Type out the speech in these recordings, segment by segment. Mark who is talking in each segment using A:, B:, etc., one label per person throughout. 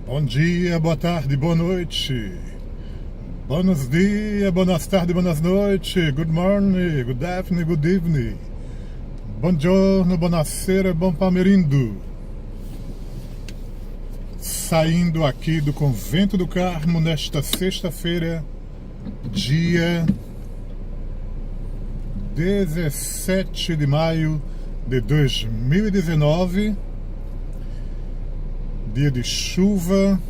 A: Bom dia, boa tarde, boa noite. Buenos dias, boas tardes, boas noites. Good morning, good afternoon, good evening. Buongiorno, buonasera, bom pomerindo. Saindo aqui do Convento do Carmo nesta sexta-feira, dia 17 de maio de 2019. Dia de chuva,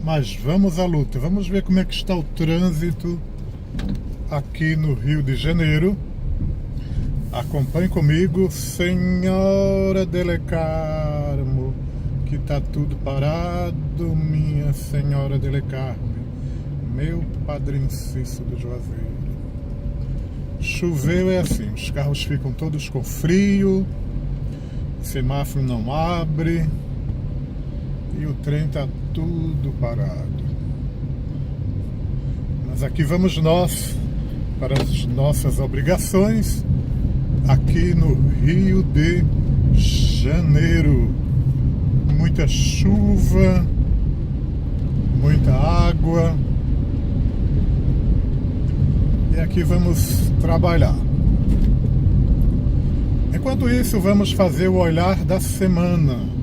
A: mas vamos à luta. Vamos ver como é que está o trânsito aqui no Rio de Janeiro. Acompanhe comigo, Senhora Dele Carmo, que está tudo parado, minha Senhora Dele Carmo, meu Padre Cício do Juazeiro. Choveu é assim, os carros ficam todos com frio, o semáforo não abre e o trem está tudo parado. Mas aqui vamos nós para as nossas obrigações aqui no Rio de Janeiro. Muita chuva, muita água. E aqui vamos trabalhar. Enquanto isso, vamos fazer o olhar da semana.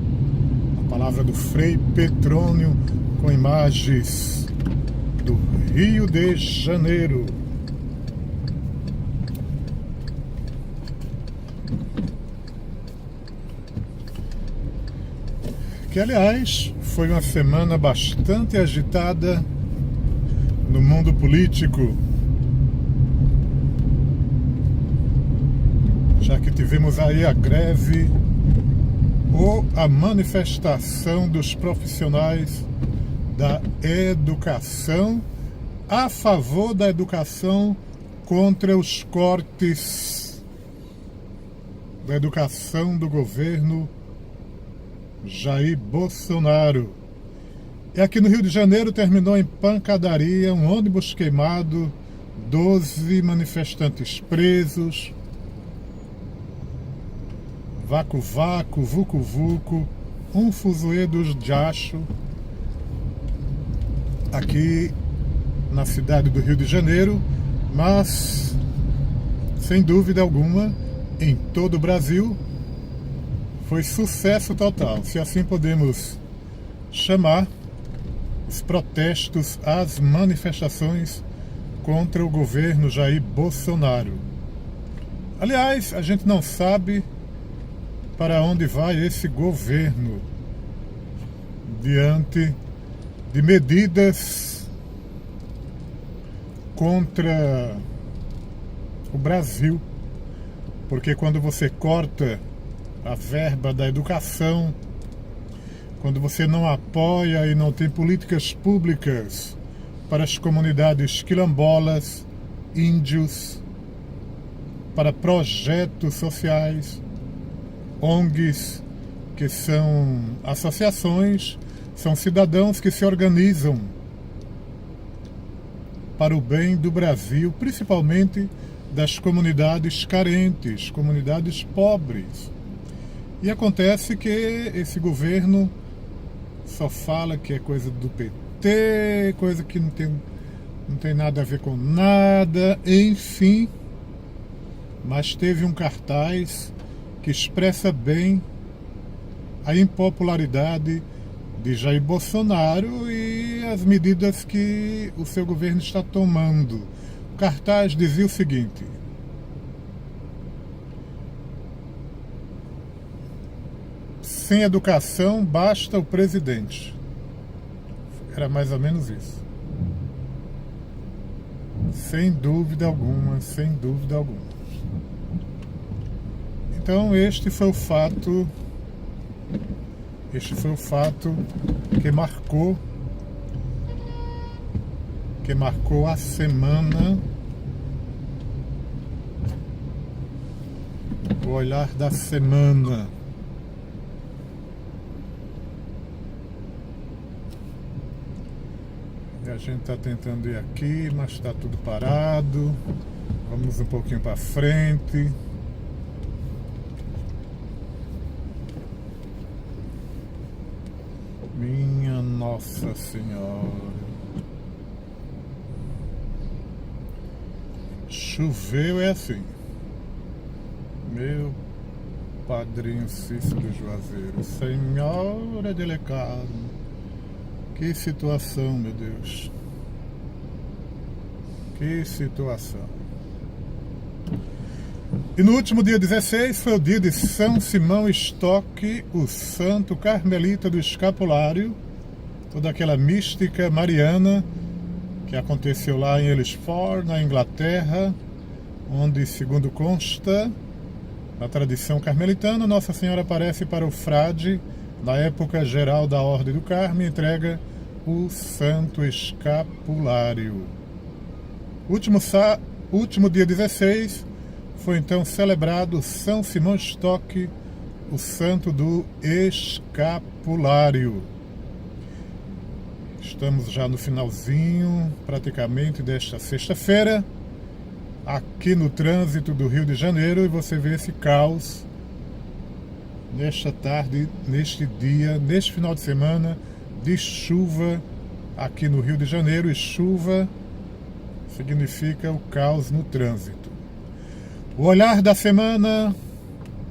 A: Palavra do Frei Petrônio com imagens do Rio de Janeiro. Que, aliás, foi uma semana bastante agitada no mundo político, já que tivemos aí a greve ou a manifestação dos profissionais da educação a favor da educação contra os cortes da educação do governo Jair Bolsonaro. E aqui no Rio de Janeiro terminou em pancadaria, um ônibus queimado, 12 manifestantes presos, vácuo-vácuo, vucu-vucu, um fuzuê dos diacho, aqui na cidade do Rio de Janeiro, mas, sem dúvida alguma, em todo o Brasil, foi sucesso total, se assim podemos chamar, os protestos, as manifestações contra o governo Jair Bolsonaro. Aliás, a gente não sabe para onde vai esse governo diante de medidas contra o Brasil, porque quando você corta a verba da educação, quando você não apoia e não tem políticas públicas para as comunidades quilombolas, índios, para projetos sociais, ONGs, que são associações, são cidadãos que se organizam para o bem do Brasil, principalmente das comunidades carentes, comunidades pobres. E acontece que esse governo só fala que é coisa do PT, coisa que não tem nada a ver com nada, enfim. Mas teve um cartaz que expressa bem a impopularidade de Jair Bolsonaro e as medidas que o seu governo está tomando. O cartaz dizia o seguinte: sem educação basta o presidente. Era mais ou menos isso. Sem dúvida alguma, sem dúvida alguma. Então este foi o fato que marcou a semana, o olhar da semana. E a gente está tentando ir aqui, mas está tudo parado. Vamos um pouquinho para frente. Minha Nossa Senhora. Choveu é assim. Meu padrinho Cícero Juazeiro. Senhora delicado. Que situação, meu Deus. Que situação. E no último dia 16 foi o dia de São Simão Stock, o santo carmelita do escapulário, toda aquela mística mariana que aconteceu lá em Ellisford, na Inglaterra, onde, segundo consta na tradição carmelitana, Nossa Senhora aparece para o frade, na época geral da Ordem do Carmo, e entrega o santo escapulário. Último dia 16 foi então celebrado São Simão Stock, o santo do escapulário. Estamos já no finalzinho, praticamente, desta sexta-feira, aqui no trânsito do Rio de Janeiro, e você vê esse caos nesta tarde, neste dia, neste final de semana de chuva aqui no Rio de Janeiro, e chuva significa o caos no trânsito. O olhar da semana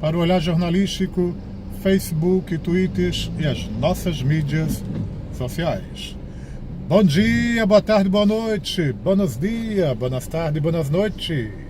A: para o olhar jornalístico, Facebook, Twitter e as nossas mídias sociais. Bom dia, boa tarde, boa noite, buenos dias, boas tardes, boas noites.